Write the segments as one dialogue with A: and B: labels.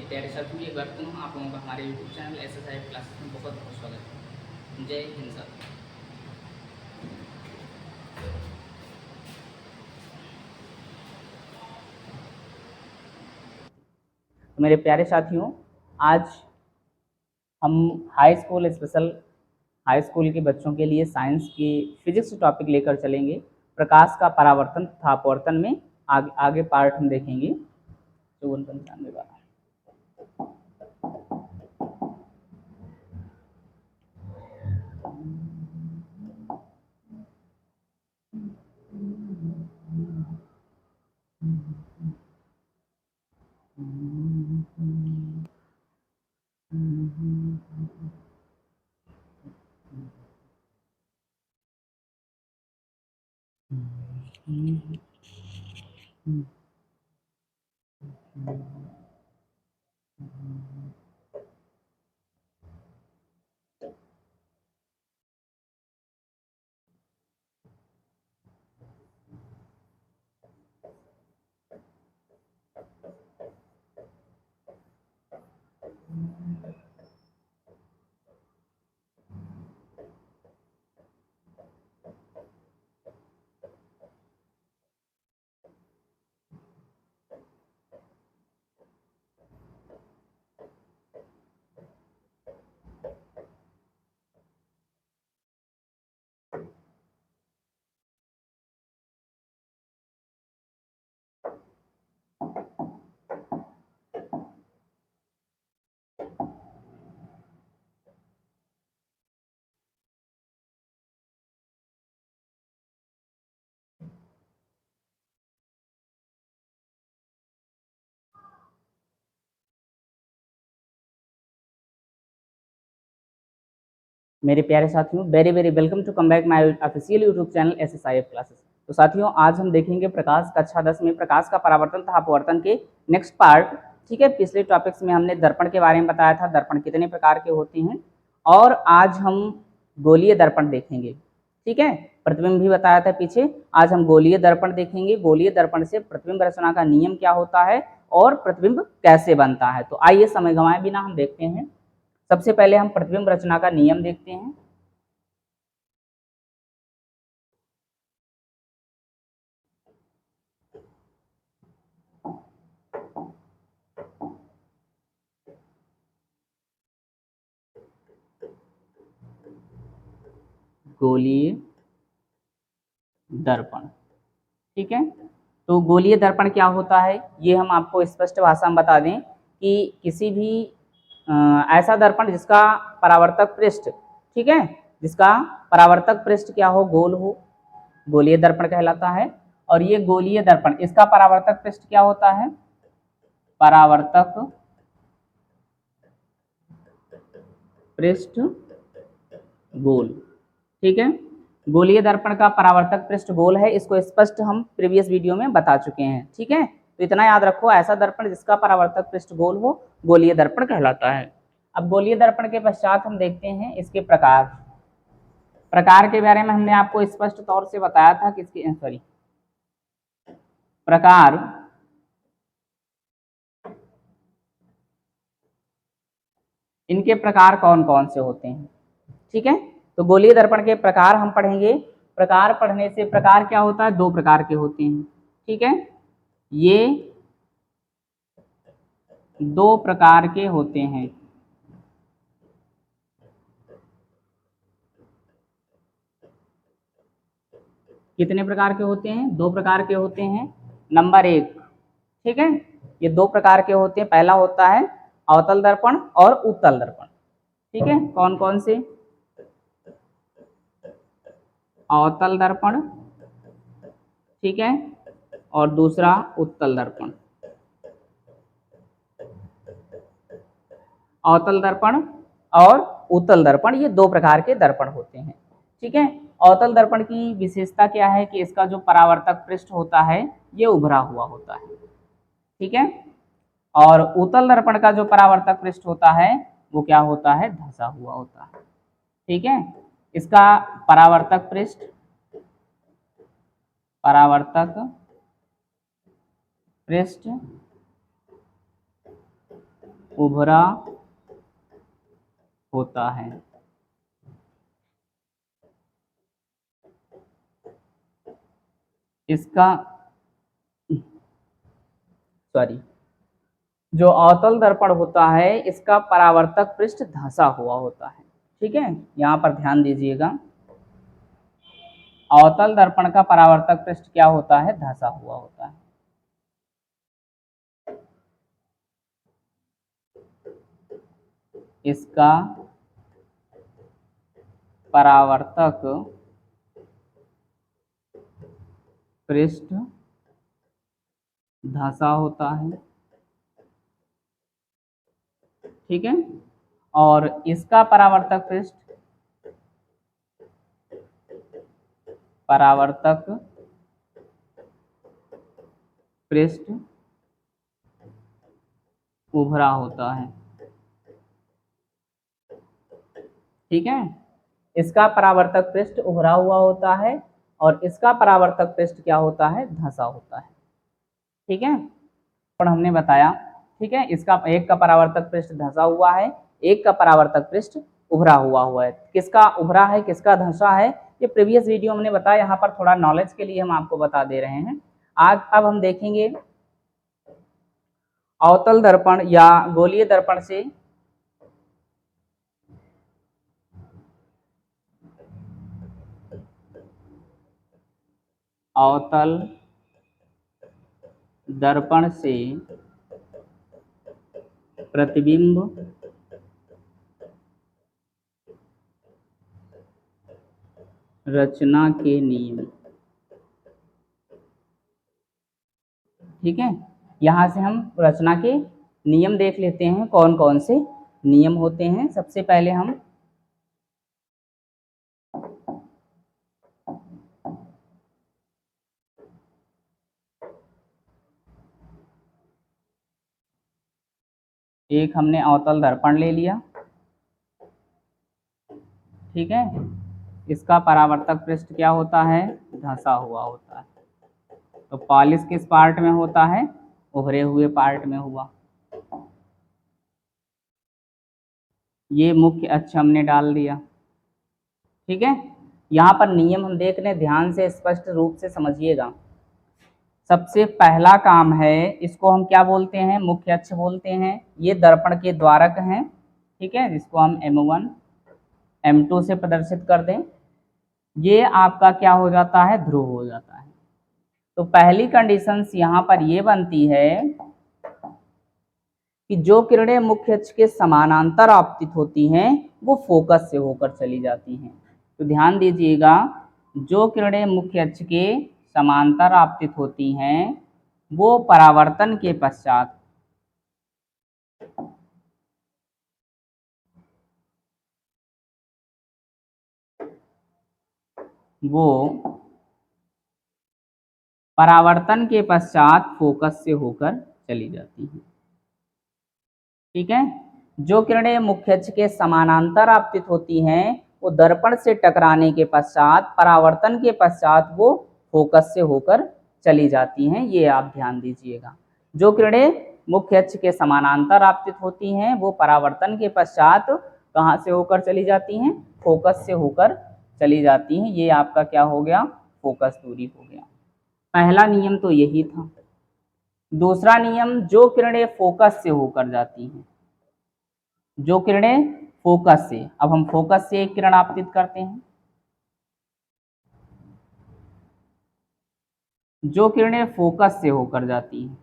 A: प्यारे साथियों, एक बार पुनः आप लोगों का हमारे यूट्यूब चैनल SSIF क्लासेस में बहुत बहुत स्वागत है। जय हिंद साथियों। तो मेरे प्यारे साथियों, आज हम हाई स्कूल के बच्चों के लिए साइंस की फिजिक्स टॉपिक लेकर चलेंगे। प्रकाश का परावर्तन तथा अपवर्तन में आगे पार्ट हम देखेंगे। 5495 वाला। मेरे प्यारे साथियों, very very welcome to come back my official YouTube channel SSIF classes. तो साथियों, आज हम देखेंगे प्रकाश कक्षा 10 में प्रकाश का परावर्तन तथा अपवर्तन के नेक्स्ट पार्ट। ठीक है, पिछले टॉपिक्स में हमने दर्पण के बारे में बताया था, दर्पण कितने प्रकार के होते हैं, और आज हम गोलीय दर्पण देखेंगे। ठीक है, प्रतिबिंब भी बताया था पीछे। आज हम गोलीय दर्पण देखेंगे। गोलीय दर्पण से प्रतिबिंब रचना का नियम क्या होता है और प्रतिबिंब कैसे बनता है। तो आइए समय गंवाए बिना हम देखते हैं। सबसे पहले हम प्रतिबिंब रचना का नियम देखते हैं। गोलीय दर्पण। ठीक है, तो गोलीय दर्पण क्या होता है ये हम आपको स्पष्ट भाषा में बता दें कि किसी भी ऐसा दर्पण जिसका परावर्तक पृष्ठ, ठीक है, जिसका परावर्तक पृष्ठ क्या हो, गोल हो, गोलीय दर्पण कहलाता है। और ये गोलीय दर्पण, इसका परावर्तक पृष्ठ क्या होता है, परावर्तक पृष्ठ गोल। ठीक है, गोलीय दर्पण का परावर्तक पृष्ठ गोल है। इसको स्पष्ट हम प्रीवियस वीडियो में बता चुके हैं। ठीक है, तो इतना याद रखो, ऐसा दर्पण जिसका परावर्तक पृष्ठ गोल हो गोलीय दर्पण कहलाता है। अब गोलीय दर्पण के पश्चात हम देखते हैं इसके प्रकार। प्रकार के बारे में हमने आपको स्पष्ट तौर से बताया था किसके प्रकार इनके प्रकार कौन कौन से होते हैं। ठीक है, तो गोलीय दर्पण के प्रकार हम पढ़ेंगे। प्रकार पढ़ने से प्रकार क्या होता है, दो प्रकार के होते हैं। ठीक है, ये दो प्रकार के होते हैं। कितने प्रकार के होते हैं, दो प्रकार के होते हैं। नंबर एक, ठीक है, ये दो प्रकार के होते हैं। पहला होता है अवतल दर्पण और उत्तल दर्पण। ठीक है, कौन कौन से, अवतल दर्पण, ठीक है, और दूसरा उत्तल दर्पण। अवतल दर्पण और उत्तल दर्पण, ये दो प्रकार के दर्पण होते हैं। ठीक है, अवतल दर्पण की विशेषता क्या है कि इसका जो परावर्तक पृष्ठ होता है ये उभरा हुआ होता है। ठीक है, और उत्तल दर्पण का जो परावर्तक पृष्ठ होता है वो क्या होता है, धंसा हुआ होता है। ठीक है, इसका परावर्तक पृष्ठ, पृष्ठ उभरा होता है। इसका सॉरी जो अवतल दर्पण होता है इसका परावर्तक पृष्ठ धंसा हुआ होता है। ठीक है, यहाँ पर ध्यान दीजिएगा, अवतल दर्पण का परावर्तक पृष्ठ क्या होता है? धंसा हुआ होता है। इसका परावर्तक पृष्ठ धंसा होता है। ठीक है, और इसका परावर्तक पृष्ठ उभरा होता है। ठीक है, इसका परावर्तक पृष्ठ उभरा हुआ होता है और इसका परावर्तक पृष्ठ क्या होता है? धंसा होता है। ठीक है, और हमने बताया, ठीक है, इसका एक का परावर्तक पृष्ठ धंसा हुआ है, एक का परावर्तक पृष्ठ उभरा हुआ है। किसका उभरा है, किसका धंसा है, ये प्रीवियस वीडियो हमने बताया, यहाँ पर थोड़ा नॉलेज के लिए हम आपको बता दे रहे हैं। आज अब हम देखेंगे अवतल दर्पण या गोलीय दर्पण से अवतल दर्पण से प्रतिबिंब रचना के नियम। ठीक है, यहाँ से हम रचना के नियम देख लेते हैं, कौन कौन से नियम होते हैं। सबसे पहले हम एक हमने अवतल दर्पण ले लिया। ठीक है, इसका परावर्तक पृष्ठ क्या होता है? धंसा हुआ होता है। तो पॉलिश किस पार्ट में होता है? उभरे हुए पार्ट में हुआ। ये मुख्य अक्ष हमने डाल दिया। ठीक है, यहाँ पर नियम हम देख रहे हैं, ध्यान से स्पष्ट रूप से समझिएगा। सबसे पहला काम है, इसको हम क्या बोलते हैं? मुख्य अक्ष बोलते हैं। ये दर्पण के द्वारक हैं। ठीक है, जिसको हम M1 M2 से प्रदर्शित कर दें। ये आपका क्या हो जाता है? ध्रुव हो जाता है। तो पहली कंडीशंस यहाँ पर ये बनती है कि जो किरणें मुख्य अक्ष के समानांतर आपतित होती हैं वो फोकस से होकर चली जाती हैं। तो ध्यान दीजिएगा, जो किरणें मुख्य अक्ष के समांतर आपतित होती हैं वो परावर्तन के पश्चात फोकस से होकर चली जाती हैं। ठीक है, जो किरणें मुख्य अक्ष के समानांतर आपतित होती हैं वो दर्पण से टकराने के पश्चात, परावर्तन के पश्चात वो फोकस से होकर चली जाती हैं। ये आप ध्यान दीजिएगा, जो किरणें मुख्य अक्ष के समानांतर आपतित होती हैं वो परावर्तन के पश्चात कहाँ से होकर चली जाती हैं? फोकस से होकर चली जाती हैं। ये आपका क्या हो गया? फोकस दूरी हो गया। पहला नियम तो यही था। दूसरा नियम, जो किरणें फोकस से होकर जाती हैं, जो किरणें फोकस से, अब हम फोकस से एक किरण आपतित करते हैं। जो किरणें फोकस से होकर जाती हैं,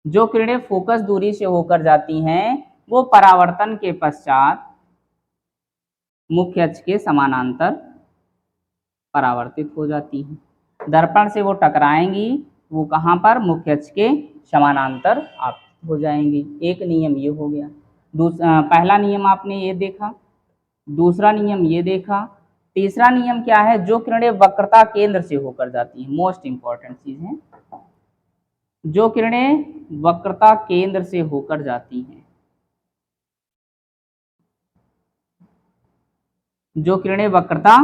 A: जो किरणें फोकस दूरी से होकर जाती हैं वो परावर्तन के पश्चात मुख्य अक्ष के समानांतर परावर्तित हो जाती हैं। दर्पण से वो टकराएंगी, वो कहाँ पर? मुख्य अक्ष के समानांतर आपतित हो जाएंगी। एक नियम ये हो गया। पहला नियम आपने ये देखा, दूसरा नियम ये देखा। तीसरा नियम क्या है? जो किरणें वक्रता केंद्र से होकर जाती हैं, मोस्ट इंपॉर्टेंट चीज है, जो किरणें वक्रता केंद्र से होकर जाती हैं, जो किरणें वक्रता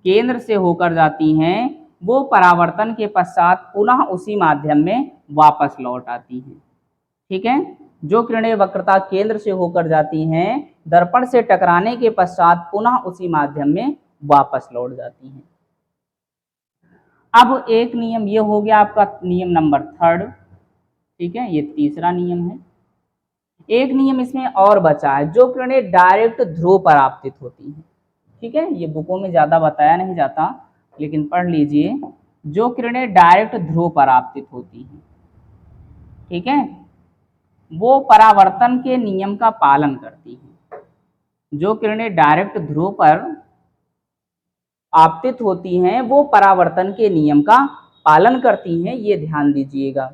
A: केंद्र से होकर जाती हैं वो परावर्तन के पश्चात पुनः उसी माध्यम में वापस लौट आती हैं। ठीक है, जो किरणें वक्रता केंद्र से होकर जाती हैं, दर्पण से टकराने के पश्चात पुनः उसी माध्यम में वापस लौट जाती हैं। अब एक नियम ये हो गया आपका नियम नंबर 3, ठीक है, ये तीसरा नियम है। एक नियम इसमें और बचा है, जो किरणें डायरेक्ट ध्रुव पर आपतित होती हैं। ठीक है, ये बुकों में ज्यादा बताया नहीं जाता, लेकिन पढ़ लीजिए। जो किरणें डायरेक्ट ध्रुव पर आपतित होती हैं, ठीक है, वो परावर्तन के नियम का पालन करती हैं। जो किरणें डायरेक्ट ध्रुव पर आपतित होती हैं, वो परावर्तन के नियम का पालन करती हैं, ये ध्यान दीजिएगा।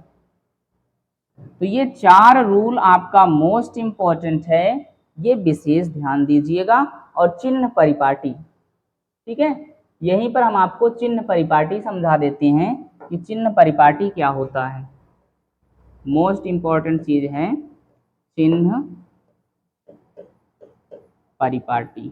A: तो ये 4 रूल आपका मोस्ट इंपॉर्टेंट है, ये विशेष ध्यान दीजिएगा। और चिन्ह परिपाटी, ठीक है, यहीं पर हम आपको चिन्ह परिपाटी समझा देते हैं कि चिन्ह परिपाटी क्या होता है। मोस्ट इंपॉर्टेंट चीज है चिन्ह परिपाटी।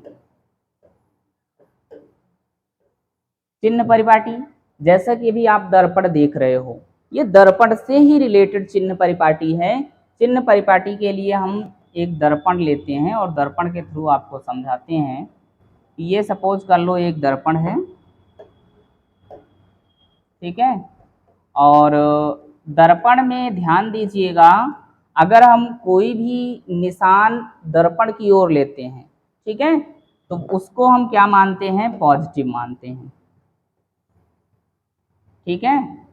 A: चिन्ह परिपाटी, जैसा कि अभी आप दर्पण देख रहे हो, ये दर्पण से ही रिलेटेड चिन्ह परिपाटी है। चिन्ह परिपाटी के लिए हम एक दर्पण लेते हैं और दर्पण के थ्रू आपको समझाते हैं। ये सपोज कर लो एक दर्पण है, ठीक है, और दर्पण में ध्यान दीजिएगा, अगर हम कोई भी निशान दर्पण की ओर लेते हैं, ठीक है, तो उसको हम क्या मानते हैं, पॉजिटिव मानते हैं। ठीक है,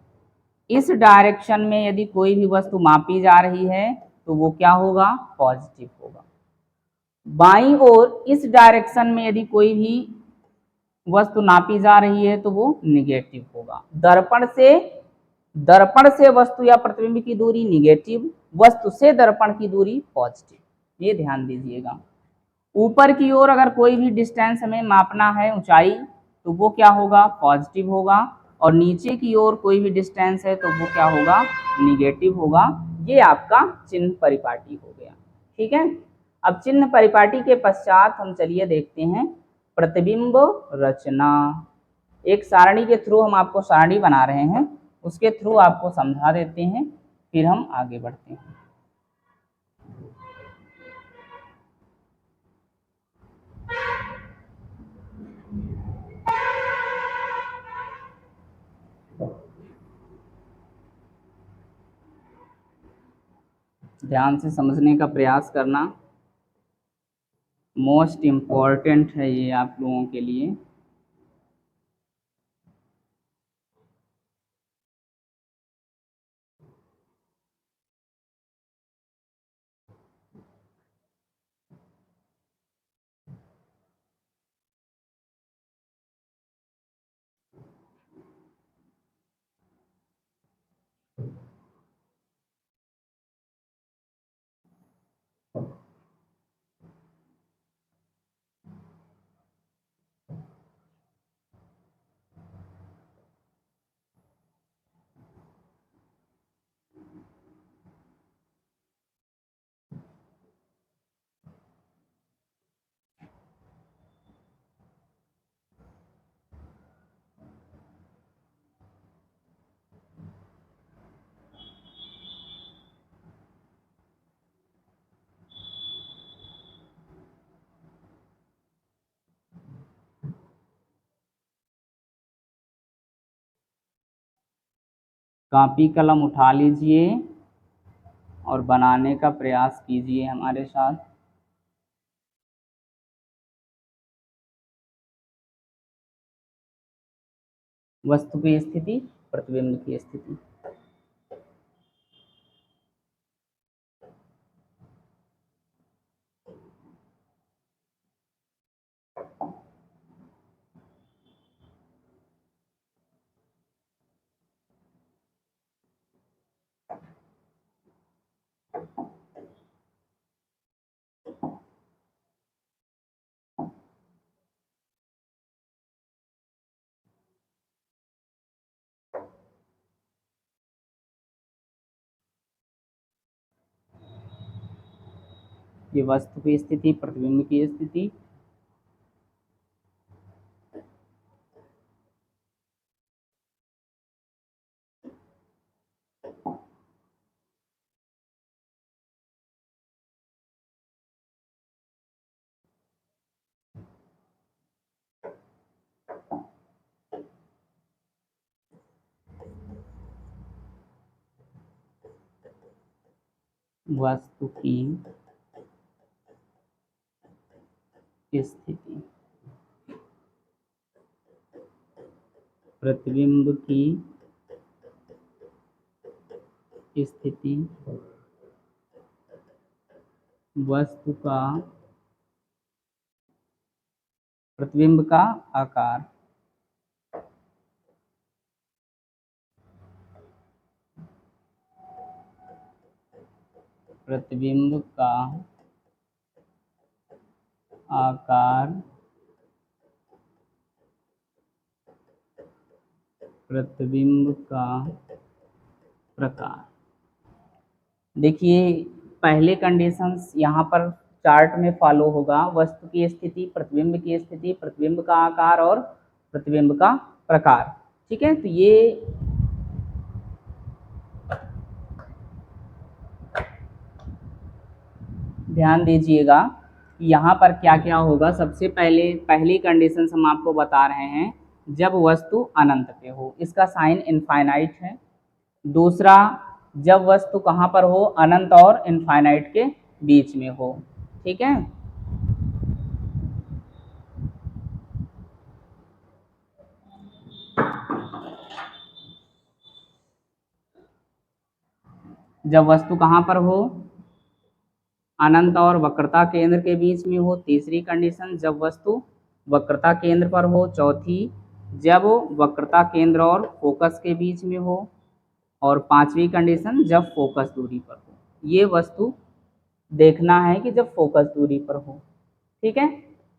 A: इस डायरेक्शन में यदि कोई भी वस्तु मापी जा रही है तो वो क्या होगा, पॉजिटिव होगा। बाईं ओर इस डायरेक्शन में यदि कोई भी वस्तु नापी जा रही है तो वो निगेटिव होगा। दर्पण से वस्तु या प्रतिबिंब की दूरी निगेटिव, वस्तु से दर्पण की दूरी पॉजिटिव, ये ध्यान दीजिएगा। ऊपर की ओर अगर कोई भी डिस्टेंस हमें मापना है, ऊंचाई, तो वो क्या होगा, पॉजिटिव होगा। और नीचे की ओर कोई भी डिस्टेंस है तो वो क्या होगा, निगेटिव होगा। ये आपका चिन्ह परिपाटी हो गया। ठीक है, अब चिन्ह परिपाटी के पश्चात हम चलिए देखते हैं प्रतिबिंब रचना। एक सारणी के थ्रू हम आपको सारणी बना रहे हैं, उसके थ्रू आपको समझा देते हैं, फिर हम आगे बढ़ते हैं। ध्यान से समझने का प्रयास करना, मोस्ट इम्पॉर्टेंट है ये आप लोगों के लिए। कॉपी कलम उठा लीजिए और बनाने का प्रयास कीजिए हमारे साथ। वस्तु की स्थिति, प्रतिबिंब की स्थिति। ये वस्तु की स्थिति, प्रतिबिंब की स्थिति। वस्तु की स्थिति, प्रतिबिंब की स्थिति, वस्तु का प्रतिबिंब का आकार, प्रतिबिंब का आकार, प्रतिबिंब का प्रकार। देखिए पहले कंडीशंस यहाँ पर चार्ट में फॉलो होगा, वस्तु की स्थिति, प्रतिबिंब की स्थिति, प्रतिबिंब का आकार और प्रतिबिंब का प्रकार। ठीक है, तो ये ध्यान दीजिएगा कि यहाँ पर क्या क्या होगा। सबसे पहले पहली कंडीशन हम आपको बता रहे हैं, जब वस्तु अनंत पे हो, इसका साइन इनफाइनाइट है। दूसरा, जब वस्तु कहाँ पर हो, अनंत और इनफाइनाइट के बीच में हो। ठीक है, जब वस्तु कहाँ पर हो, अनंत और वक्रता केंद्र के बीच में हो। तीसरी कंडीशन, जब वस्तु वक्रता केंद्र पर हो। चौथी, जब वक्रता केंद्र और फोकस के बीच में हो। और पांचवी कंडीशन, जब फोकस दूरी पर हो। ये वस्तु देखना है कि जब फोकस दूरी पर हो। ठीक है,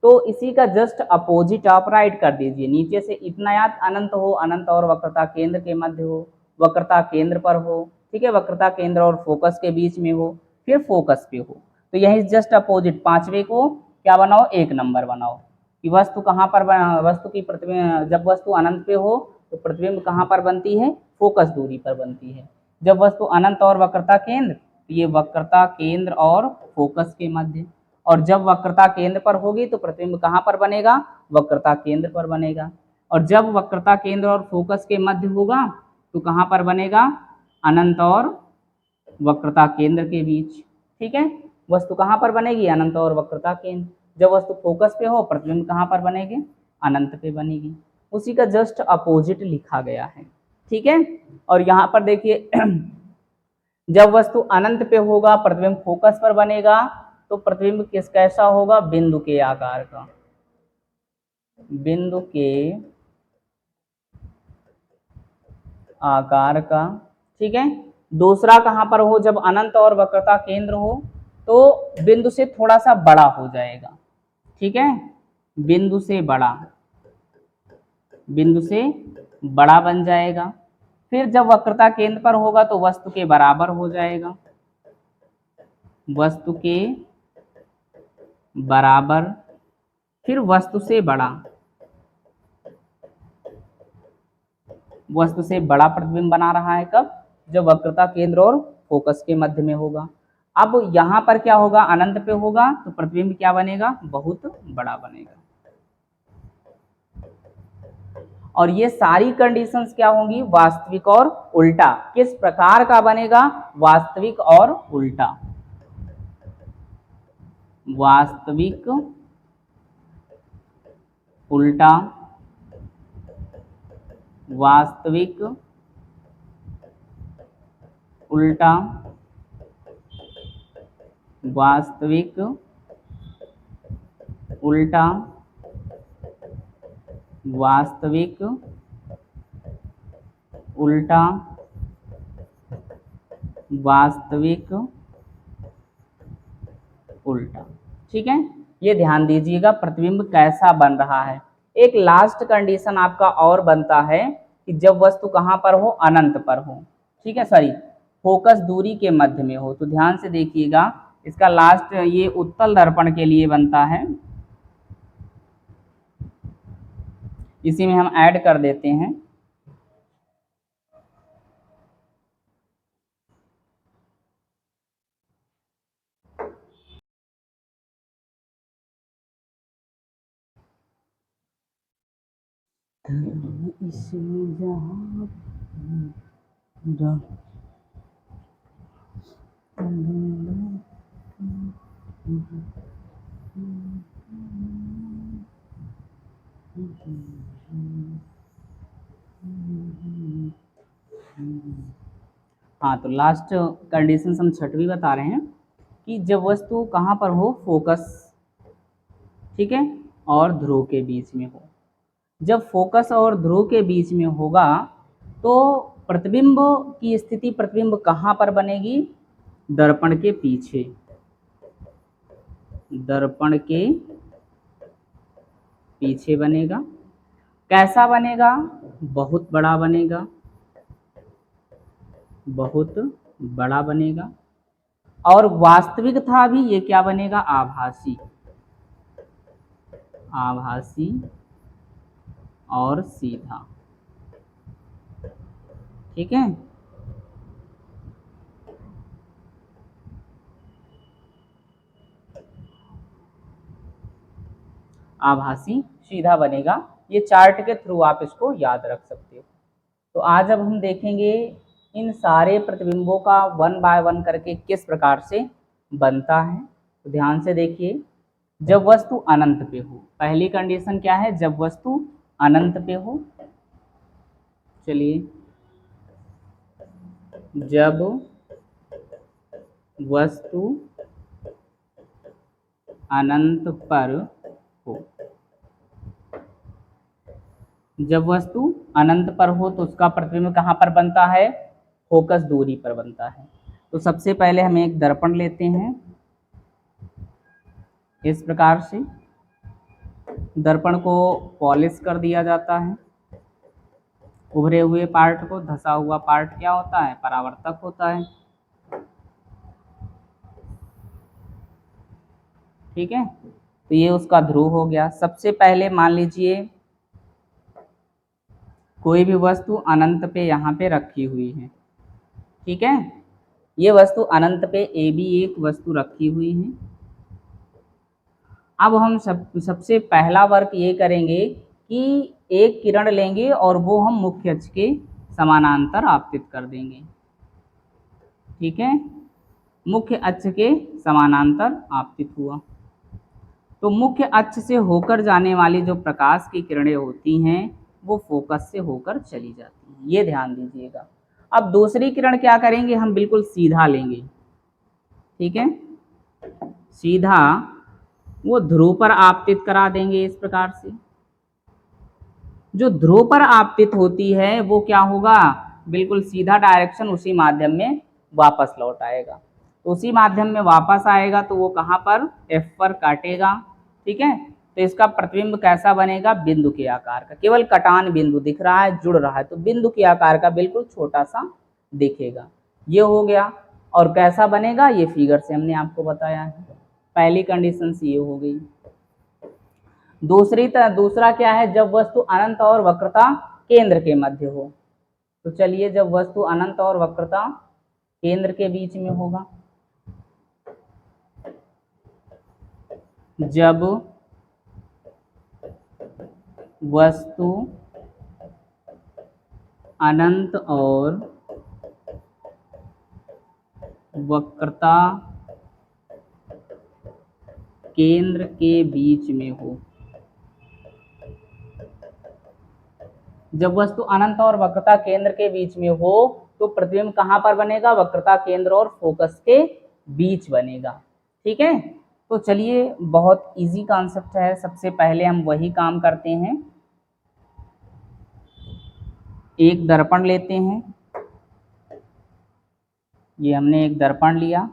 A: तो इसी का जस्ट अपोजिट आप राइट कर दीजिए। नीचे से इतना याद, अनंत हो, अनंत और वक्रता केंद्र के मध्य हो, वक्रता केंद्र पर हो। ठीक है, वक्रता केंद्र और फोकस के बीच में हो, फिर फोकस पे हो। तो यही जस्ट अपोजिट पांचवे को क्या बनाओ, एक नंबर बनाओ कि वस्तु कहाँ पर वस्तु की प्रतिबिंब, जब वस्तु अनंत पे हो तो प्रतिबिंब कहाँ पर बनती है, फोकस दूरी पर बनती है। जब वस्तु अनंत और वक्रता केंद्र, तो ये वक्रता केंद्र और फोकस के मध्य। और जब वक्रता केंद्र पर होगी तो प्रतिबिंब कहाँ पर बनेगा, वक्रता केंद्र पर बनेगा। और जब वक्रता केंद्र और फोकस के मध्य होगा तो कहाँ पर बनेगा, अनंत और वक्रता केंद्र के बीच। ठीक है, वस्तु कहाँ पर बनेगी, अनंत और वक्रता केंद्र। जब वस्तु फोकस पे हो, प्रतिबिंब कहाँ पर बनेगी, अनंत पे बनेगी। उसी का जस्ट अपोजिट लिखा गया है। ठीक है, और यहाँ पर देखिए जब वस्तु अनंत पे होगा, प्रतिबिंब फोकस पर बनेगा, तो प्रतिबिंब किस कैसा होगा, बिंदु के आकार का, बिंदु के आकार का। ठीक है, दूसरा कहां पर हो, जब अनंत और वक्रता केंद्र हो तो बिंदु से थोड़ा सा बड़ा हो जाएगा। ठीक है, बिंदु से बड़ा, बिंदु से बड़ा बन जाएगा। फिर जब वक्रता केंद्र पर होगा तो वस्तु के बराबर हो जाएगा, वस्तु के बराबर। फिर वस्तु से बड़ा, वस्तु से बड़ा प्रतिबिंब बना रहा है कब, जब वक्रता केंद्र और फोकस के मध्य में होगा। अब यहाँ पर क्या होगा, अनंत पे होगा तो प्रतिबिंब क्या बनेगा, बहुत बड़ा बनेगा। और ये सारी कंडीशंस क्या होंगी, वास्तविक और उल्टा। किस प्रकार का बनेगा, वास्तविक और उल्टा, वास्तविक उल्टा, वास्तविक उल्टा, वास्तविक उल्टा, वास्तविक उल्टा, वास्तविक उल्टा। ठीक है, ये ध्यान दीजिएगा प्रतिबिंब कैसा बन रहा है। एक लास्ट कंडीशन आपका और बनता है कि जब वस्तु कहाँ पर हो, अनंत पर हो। ठीक है, सॉरी, फोकस दूरी के मध्य में हो। तो ध्यान से देखिएगा, इसका लास्ट ये उत्तल दर्पण के लिए बनता है, इसी में हम ऐड कर देते हैं। हाँ, तो लास्ट कंडीशन हम छठवीं बता रहे हैं कि जब वस्तु कहाँ पर हो, फोकस, ठीक है, और ध्रुव के बीच में हो। जब फोकस और ध्रुव के बीच में होगा तो प्रतिबिंब की स्थिति, प्रतिबिंब कहाँ पर बनेगी, दर्पण के पीछे, दर्पण के पीछे बनेगा। कैसा बनेगा, बहुत बड़ा बनेगा, बहुत बड़ा बनेगा। और वास्तविकता भी ये क्या बनेगा, आभासी, आभासी और सीधा, ठीक है। आभासी सीधा बनेगा। ये चार्ट के थ्रू आप इसको याद रख सकते हो। तो आज अब हम देखेंगे इन सारे प्रतिबिंबों का वन बाय वन करके किस प्रकार से बनता है। तो ध्यान से देखिए, जब वस्तु अनंत पे हो, पहली कंडीशन क्या है, जब वस्तु अनंत पे हो। चलिए, जब वस्तु अनंत पर हो, जब वस्तु अनंत पर हो तो उसका प्रतिबिंब कहाँ पर बनता है, फोकस दूरी पर बनता है। तो सबसे पहले हम एक दर्पण लेते हैं, इस प्रकार से दर्पण को पॉलिश कर दिया जाता है। उभरे हुए पार्ट को, धसा हुआ पार्ट क्या होता है, परावर्तक होता है, ठीक है। तो ये उसका ध्रुव हो गया। सबसे पहले मान लीजिए कोई भी वस्तु अनंत पे यहाँ पे रखी हुई है, ठीक है। ये वस्तु अनंत पे ए बी एक वस्तु रखी हुई है। अब हम सबसे पहला वर्क ये करेंगे कि एक किरण लेंगे और वो हम मुख्य अक्ष के समानांतर आपतित कर देंगे, ठीक है। मुख्य अक्ष के समानांतर आपतित हुआ तो मुख्य अक्ष से होकर जाने वाली जो प्रकाश की किरणें होती हैं वो फोकस से होकर चली जाती हैं, ये ध्यान दीजिएगा। अब दूसरी किरण क्या करेंगे, हम बिल्कुल सीधा लेंगे, ठीक है, सीधा वो ध्रुव पर आपतित करा देंगे इस प्रकार से। जो ध्रुव पर आपतित होती है वो क्या होगा, बिल्कुल सीधा डायरेक्शन उसी माध्यम में वापस लौट आएगा। तो उसी माध्यम में वापस आएगा तो वो कहाँ पर, एफ पर काटेगा, ठीक है। तो इसका प्रतिबिंब कैसा बनेगा, बिंदु के आकार का, केवल कटान बिंदु दिख रहा है, जुड़ रहा है, तो बिंदु के आकार का बिल्कुल छोटा सा दिखेगा। ये हो गया। और कैसा बनेगा, ये फिगर से हमने आपको बताया है। पहली कंडीशन ये हो गई। दूसरा क्या है, जब वस्तु अनंत और वक्रता केंद्र के मध्य हो। तो चलिए, जब वस्तु अनंत और वक्रता केंद्र के बीच में होगा, जब वस्तु अनंत और वक्रता केंद्र के बीच में हो, जब वस्तु अनंत और वक्रता केंद्र के बीच में हो तो प्रतिबिंब कहाँ पर बनेगा, वक्रता केंद्र और फोकस के बीच बनेगा, ठीक है। तो चलिए, बहुत इजी कॉन्सेप्ट है। सबसे पहले हम वही काम करते हैं, एक दर्पण लेते हैं। ये हमने एक दर्पण लिया,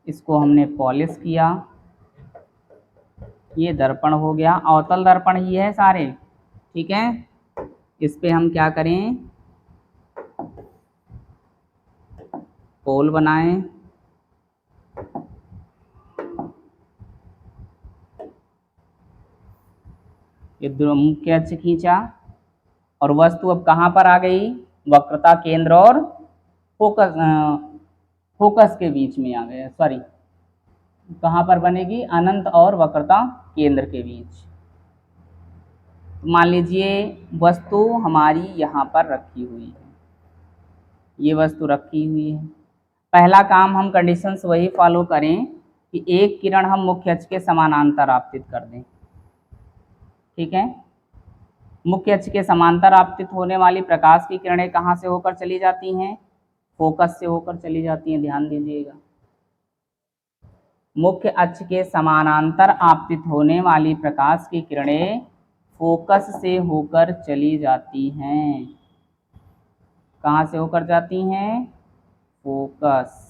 A: इसको हमने पॉलिश किया, ये दर्पण हो गया। अवतल दर्पण ही है सारे, ठीक है। इस पे हम क्या करें, पोल बनाएं, ये मुख्य अक्ष खींचा और वस्तु अब कहाँ पर आ गई, वक्रता केंद्र और फोकस के बीच में आ गए, सॉरी, कहाँ पर बनेगी, अनंत और वक्रता केंद्र के बीच। मान लीजिए वस्तु हमारी यहाँ पर रखी हुई है, ये वस्तु रखी हुई है। पहला काम हम कंडीशंस वही फॉलो करें कि एक किरण हम मुख्य अक्ष के समानांतर आपतित कर दें। ठीक है, मुख्य अक्ष के समांतर आपतित होने वाली प्रकाश की किरणें कहाँ से होकर चली जाती हैं? फोकस से होकर चली जाती हैं, ध्यान दीजिएगा। मुख्य अक्ष के समानांतर आपतित होने वाली प्रकाश की किरणें फोकस से होकर चली जाती हैं। कहाँ से होकर जाती हैं? फोकस।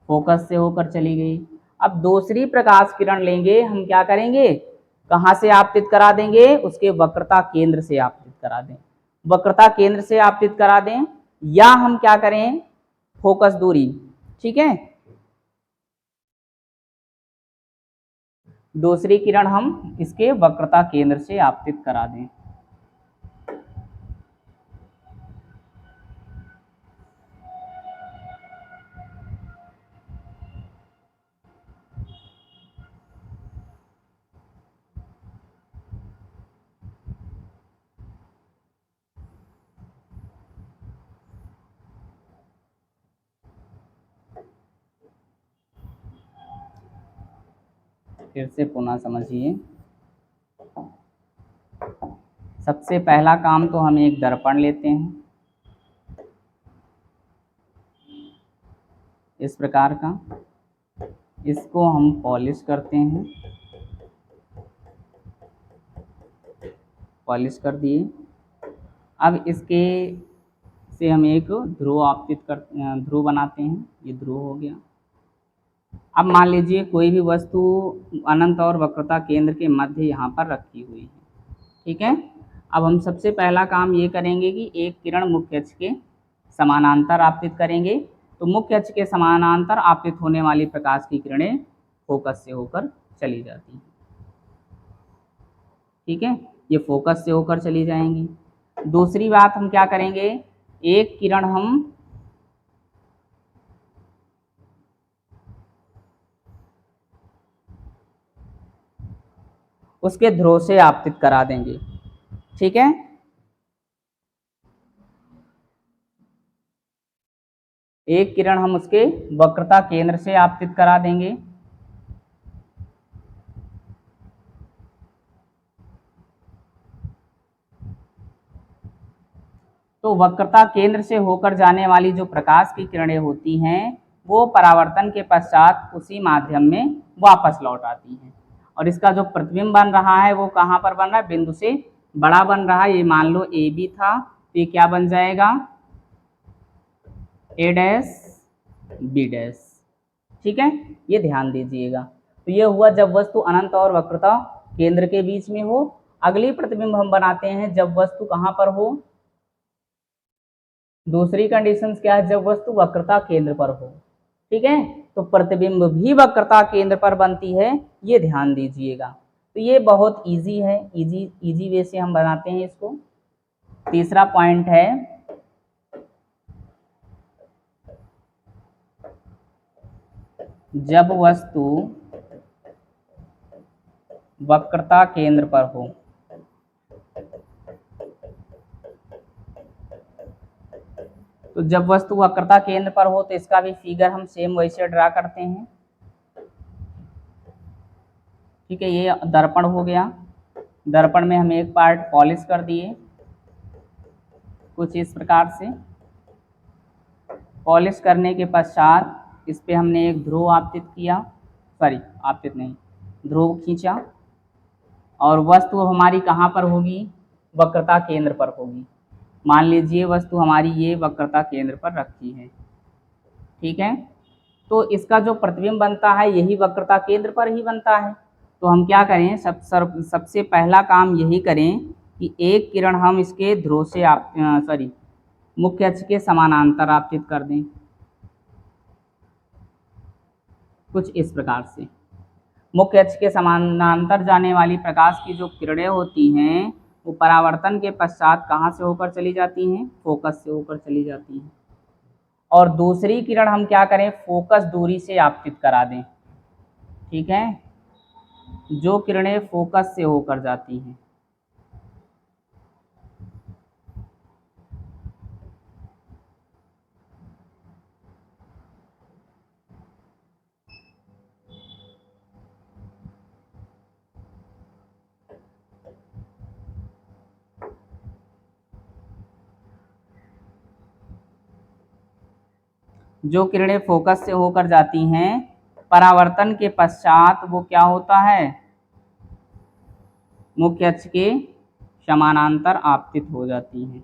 A: फोकस से होकर चली गई। अब दूसरी प्रकाश किरण लेंगे, हम क्या करेंगे? कहाँ से आपतित करा देंगे? उसके वक्रता केंद्र से आपतित करा दें। वक्रता केंद्र से आपतित करा दें, या हम क्या करें? फोकस दूरी। ठीक है, दूसरी किरण हम इसके वक्रता केंद्र से आपतित करा दें। फिर से पुनः समझिए। सबसे पहला काम तो हम एक दर्पण लेते हैं इस प्रकार का, इसको हम पॉलिश करते हैं। पॉलिश कर दिए। अब इसके से हम एक ध्रुव बनाते हैं। ये ध्रुव हो गया। अब मान लीजिए कोई भी वस्तु अनंत और वक्रता केंद्र के मध्य यहाँ पर रखी हुई है। ठीक है, अब हम सबसे पहला काम ये करेंगे कि एक किरण मुख्य अक्ष के समानांतर आपतित करेंगे। तो मुख्य अक्ष के समानांतर आपतित होने वाली प्रकाश की किरणें फोकस से होकर चली जाती हैं। ठीक है, ये फोकस से होकर चली जाएंगी। दूसरी बात हम क्या करेंगे? एक किरण हम उसके ध्रुव से आपतित करा देंगे। ठीक है, एक किरण हम उसके वक्रता केंद्र से आपतित करा देंगे। तो वक्रता केंद्र से होकर जाने वाली जो प्रकाश की किरणें होती हैं वो परावर्तन के पश्चात उसी माध्यम में वापस लौट आती हैं। और इसका जो प्रतिबिंब बन रहा है वो कहाँ पर बन रहा है? बिंदु से बड़ा बन रहा है। ये मान लो ए बी था, तो ये क्या बन जाएगा? ए डैश बी डैश। ठीक है, ये ध्यान दीजिएगा। तो ये हुआ जब वस्तु अनंत और वक्रता केंद्र के बीच में हो। अगली प्रतिबिंब हम बनाते हैं जब वस्तु कहाँ पर हो? दूसरी कंडीशन क्या है? जब वस्तु वक्रता केंद्र पर हो। ठीक है, तो प्रतिबिंब भी वक्रता केंद्र पर बनती है, ये ध्यान दीजिएगा। तो ये बहुत इजी है, इजी वे से हम बनाते हैं इसको। तीसरा पॉइंट है जब वस्तु वक्रता केंद्र पर हो। तो जब वस्तु वक्रता केंद्र पर हो तो इसका भी फिगर हम सेम वैसे ड्रा करते हैं। ठीक है, ये दर्पण हो गया। दर्पण में हम एक पार्ट पॉलिश कर दिए कुछ इस प्रकार से। पॉलिश करने के पश्चात इस पे हमने एक ध्रुव आपतित किया, सॉरी आपतित नहीं, ध्रुव खींचा। और वस्तु हमारी कहाँ पर होगी? वक्रता केंद्र पर होगी। मान लीजिए वस्तु हमारी ये वक्रता केंद्र पर रखी है। ठीक है, तो इसका जो प्रतिबिंब बनता है यही वक्रता केंद्र पर ही बनता है। तो हम क्या करें? सबसे पहला काम यही करें कि एक किरण हम इसके ध्रुव से मुख्य अक्ष के समानांतर आपतित कर दें कुछ इस प्रकार से। मुख्य अक्ष के समानांतर जाने वाली प्रकाश की जो किरणें होती हैं वो परावर्तन के पश्चात कहाँ से होकर चली जाती हैं? फोकस से होकर चली जाती हैं। और दूसरी किरण हम क्या करें? फोकस दूरी से आपतित करा दें। ठीक है, जो किरणें फोकस से होकर जाती हैं जो किरणें फोकस से होकर जाती हैं परावर्तन के पश्चात वो क्या होता है, मुख्य अक्ष के समानांतर आपतित हो जाती हैं।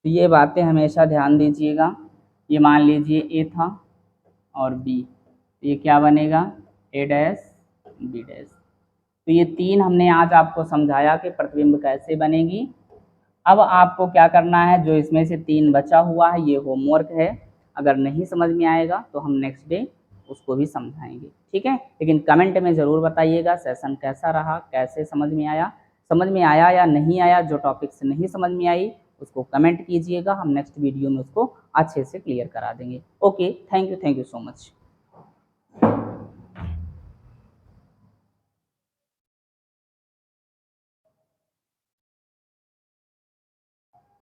A: तो ये बातें हमेशा ध्यान दीजिएगा। ये मान लीजिए ए था और बी, तो ये क्या बनेगा, ए डैश बी डैश। तो ये तीन हमने आज आपको समझाया कि प्रतिबिंब कैसे बनेगी। अब आपको क्या करना है, जो इसमें से तीन बचा हुआ है ये होमवर्क है, अगर नहीं समझ में आएगा तो हम नेक्स्ट डे उसको भी समझाएंगे, ठीक है। लेकिन कमेंट में ज़रूर बताइएगा सेशन कैसा रहा, कैसे समझ में आया या नहीं आया। जो टॉपिक्स नहीं समझ में आई उसको कमेंट कीजिएगा, हम नेक्स्ट वीडियो में उसको अच्छे से क्लियर करा देंगे। Okay, thank you so much.